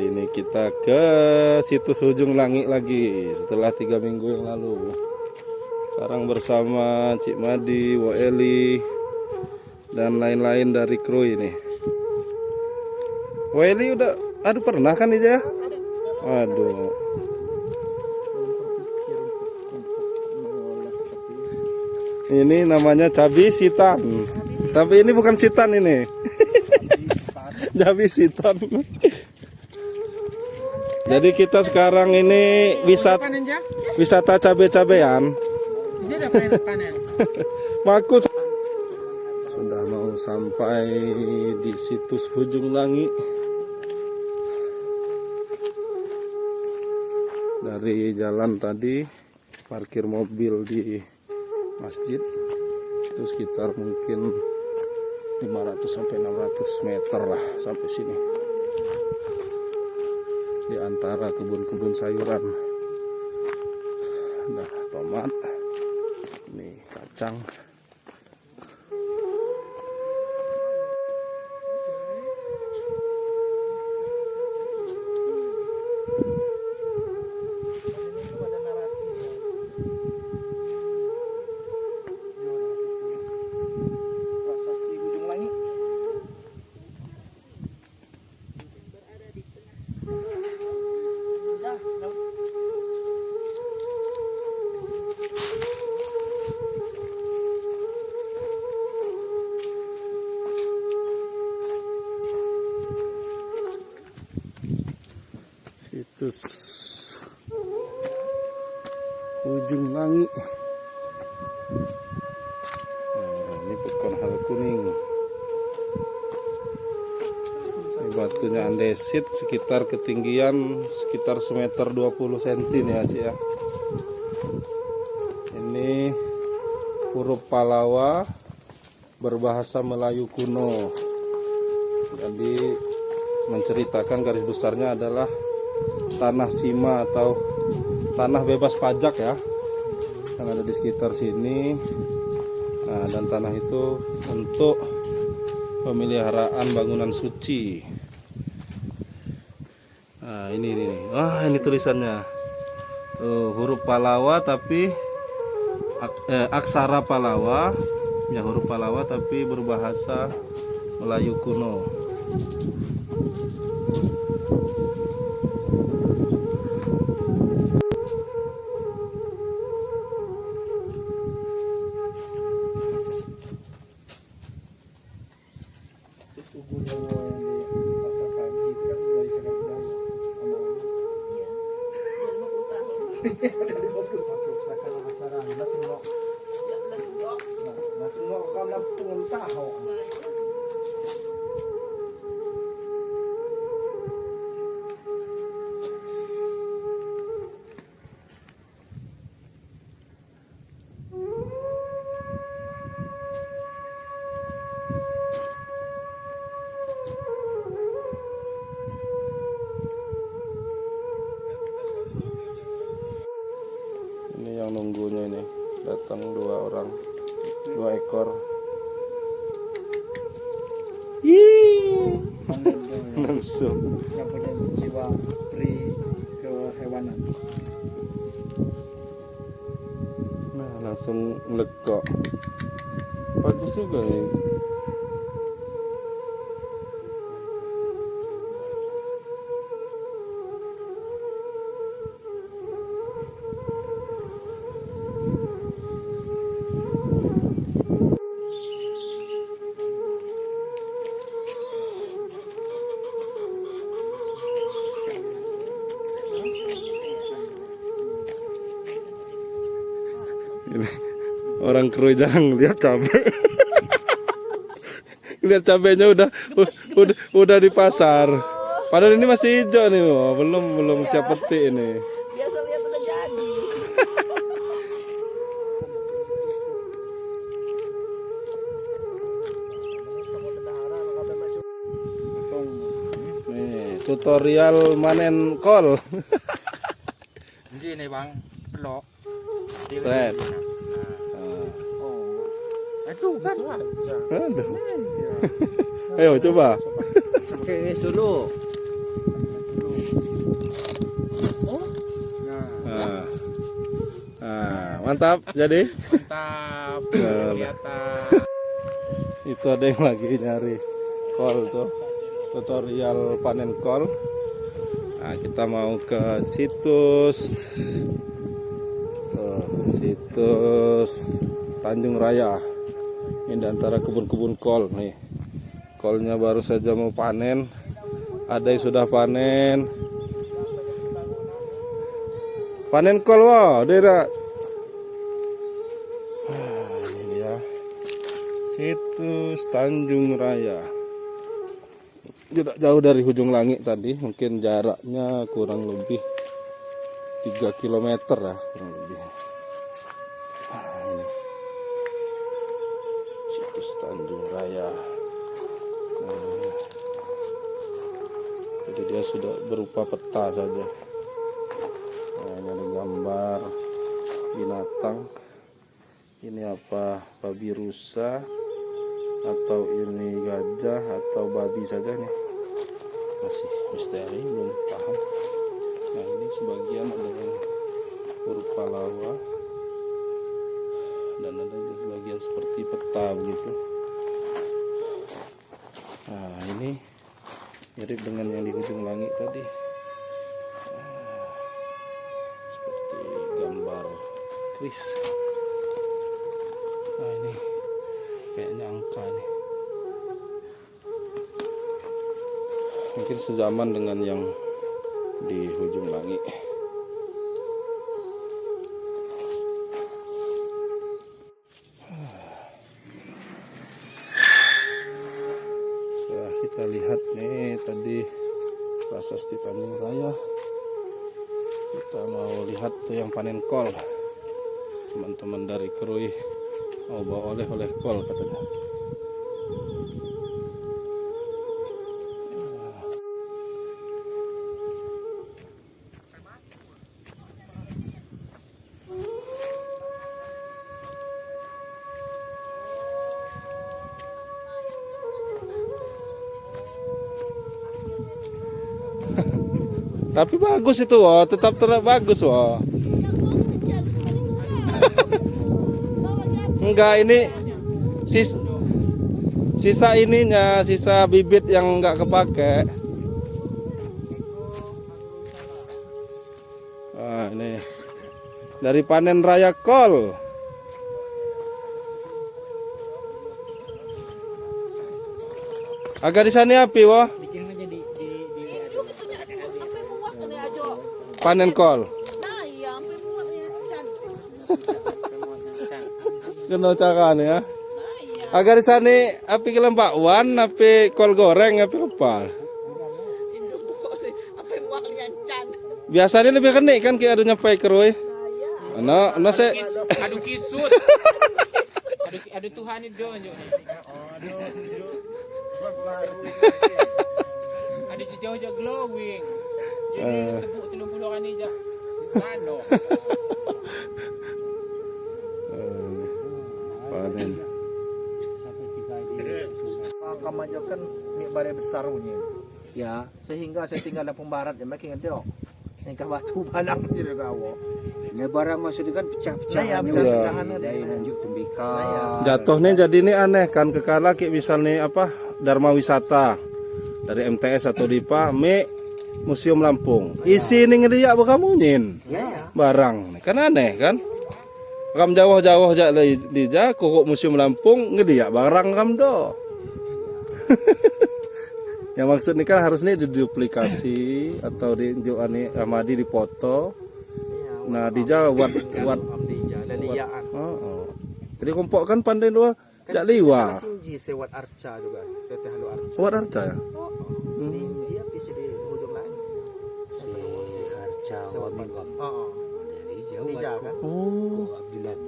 Hari ini kita ke situs Ujung Langit lagi setelah 3 minggu yang lalu. Sekarang bersama Cik Madi, Woeli, dan lain-lain dari kru ini. Woeli udah, pernah kan Ija? Aduh. Ini namanya cabai sitan. Tapi ini bukan sitan ini. Cabai sitan. Jadi kita sekarang ini wisata cabai-cabean. Bagus. Sudah mau sampai di situs Ujung Langit. Dari jalan tadi parkir mobil di masjid itu sekitar mungkin 500 sampai 600 meter lah sampai sini. Di antara kebun-kebun sayuran. Ada tomat, ini kacang. Situs Ujung Langit. Nah, ini Pekon Hal Kuning. Ini batunya andesit sekitar ketinggian sekitar semeter 20 cm nih ya, Cik ya. Ini huruf Palawa berbahasa Melayu kuno. Jadi menceritakan garis besarnya adalah tanah sima atau tanah bebas pajak ya, yang ada di sekitar sini. Nah, dan tanah itu untuk pemeliharaan bangunan suci. Nah, ini. Ini tulisannya. Huruf Palawa tapi aksara Palawa, ya huruf Palawa tapi berbahasa Melayu kuno. Ini yang nunggunya ini datang 2 orang, 2 ekor. Langsung yang punya jiwa pri kehewanan. Nah, langsung lekok. Bagus juga nih. Ini orang kru jarang lihat cabai. Lihat cabainya udah di pasar. Padahal ini masih hijau nih, belum siap petik ini. Biasa lihat udah jadi. Nih, tutorial manen kol. Ini bang, pelok. Set. Aduh, kan aja. Ayo coba. Pakai es dulu. mantap. Jadi Mantap. Kelihatan. itu ada yang lagi nyari kol tuh, tutorial panen kol. Nah, kita mau ke situs Tanjung Raya. Ini di antara kebun-kebun kol nih. Kolnya baru saja mau panen. Ada yang sudah panen. Panen kol wah, daerah. Ini dia. Situs Tanjung Raya. Tidak jauh dari Ujung Langit tadi, mungkin jaraknya kurang lebih 3 km lah kurang lebih. Nah, ini. Situs Tanjung Raya. Nah, jadi dia sudah berupa peta saja. Nah, ini ada gambar binatang. Ini apa? Babi rusa atau ini gajah atau babi saja nih, masih misteri, belum paham. Nah, ini sebagian ada yang berupa lawa dan ada juga sebagian seperti peta begitu. Nah, ini mirip dengan yang di Ujung Langit tadi. Nah, seperti gambar kris. Nah, ini kayaknya angka nih. Mungkin sezaman dengan yang di Ujung Langit. Setelah kita lihat nih tadi Prasasti Tanjung Raya, kita mau lihat tuh yang panen kol. Teman-teman dari Krui mau bawa oleh-oleh kol katanya. Tapi bagus itu, wah, tetap bagus, wah. Enggak, ini sisa ininya, sisa bibit yang enggak kepake. Wah, ini dari panen raya kol. Agak di sana api, wah. Bikin aja di Panen kol. Nah, iya, sampai muatnya can. Kena cara nih ya. Nah, iya. Agar di sana api kelempak wan, api kol goreng, api kepal. Sampai muatnya can. Biasanya lebih kenik kan kayak adunya nyampe kerui. Nah, Nah, saya adu kisut. Adu Tuhan itu aja. Ada jauh-jauh glowing. Jadi tepuk 30 kan aja. Sano. panen. Kamajokan mik bare besar punya. Ya, Sehingga saya tinggal di pembarat ya makin ngerti kok. Nikah batu balang jadi kawo. ini barang maksudnya kan pecah-pecah. Nah ya pecah-pecahan ada Dari ya. lanjut tembika. Jatuhnya jadi ini aneh kan, kekala kayak misalnya apa Dharma Wisata dari MTS atau DIPA Museum Lampung isi ini ngediak bakamunyin barang kan aneh kan. Kam jauh-jauh jak di kokok Museum Lampung ngediak barang kam do. Yang maksud ini kan harusnya diduplikasi atau diunjukkan amadi di foto. Nah dijawab buat Laliaan. jadi kompok kan pandai dua jak liwa. Sinji sewat arca juga. Saya halu arca. Buat arca ya. Ninji api di ujung lain. Si Arca Wamingam. Heeh. Dari jauh. Ninja kan. Oh, Abdilan.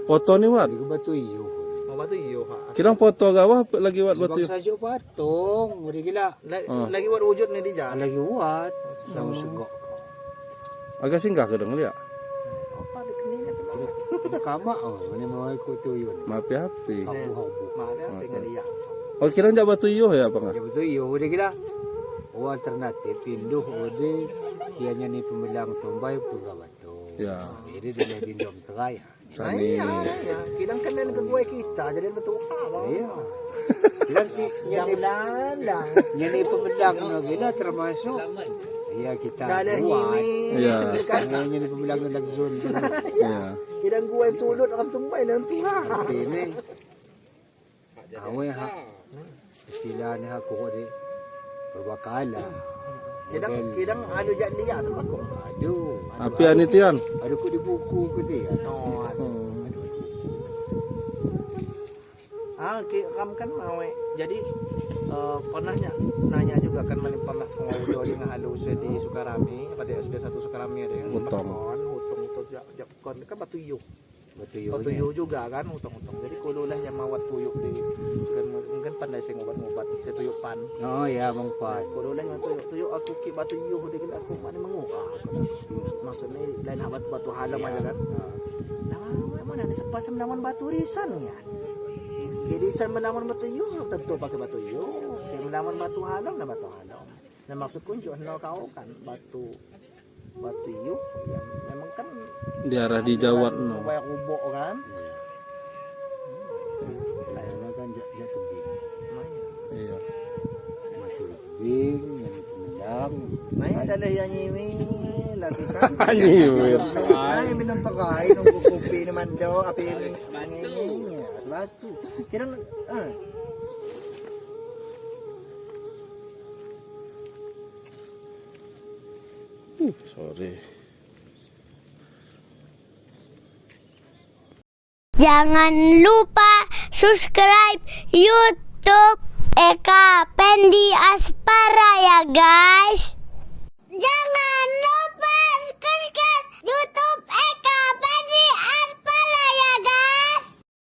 foto nih wat. Dari batu iyo. Mau batu iyo ha. Kirang foto gawah lagi wat batu. Bang saja patung. Udah gila. Lagi buat wujud nih dia. Lagi buat. Sama segok. Agak singgah ke dong lihat. Apa di keningnya tuh? Kama oh, mana mau ikut tuyun. Maaf ya api. Habu-habu. Mana tinggal dia. Oh kira jak batu iyo ya apa nggak? Ya betul iyo udah gila. Oh alternatif pinduh udah kianya ni pemilang tumbay pun batu. Ya. Jadi dia di dom tengah ya. Sani. Kidang kan na nagagaway kita, jadi matuha. Iya. Bilang Yang lang. yan ay pamandang na gina termasuk. Iya kita Dalah buat. nyiwi. Iya. Kaya yan ay pamandang na lagzon. Iya. Kidang guway tulot akan tumbay ng tuha. Ini. Away ha. Istilah ni ako ko di. Berbakala. Kidang ano dyan niya ato ako. Aduh. Api anitian. Aduh ko di buku ko di. Oh. Kam kan mau. Jadi pernahnya nanya juga kan menimpamas ngobrol dengan halus di Sukarami pada SD 1 Sukarami ada yang Hutong. hutong jakon kan batuyuk. Betul Batuyuk juga kan hutong-hutong. Jadi kululah yang mawat tuyuk di mungkin pandai sing obat-obat saya tuyuk pan. Oh ya bang Pan. Kululah yang tuyuk aku ki batuyuk di aku mana menguah. Maksudnya lain batu halam aja kan. Nama mana disepasam namun batu risan ya. Kirisan menaman batu yuk tentu pakai batu yuk. Menaman batu halam na batu halam. Nah maksud kunjuk no kau kan batu yuk ya memang kan Di arah di Jawa no. Kayak kubok kan. Kayaknya kan jak tebing. Iya. Macam tebing yang pamandang. Nah adalah yang nyiwi lagi kan. Nyiwir. Ay minum tagay nung kukupi naman daw api manginginya sebatu. Kira Sorry. Jangan lupa subscribe YouTube Eka Pendi Aspara ya guys.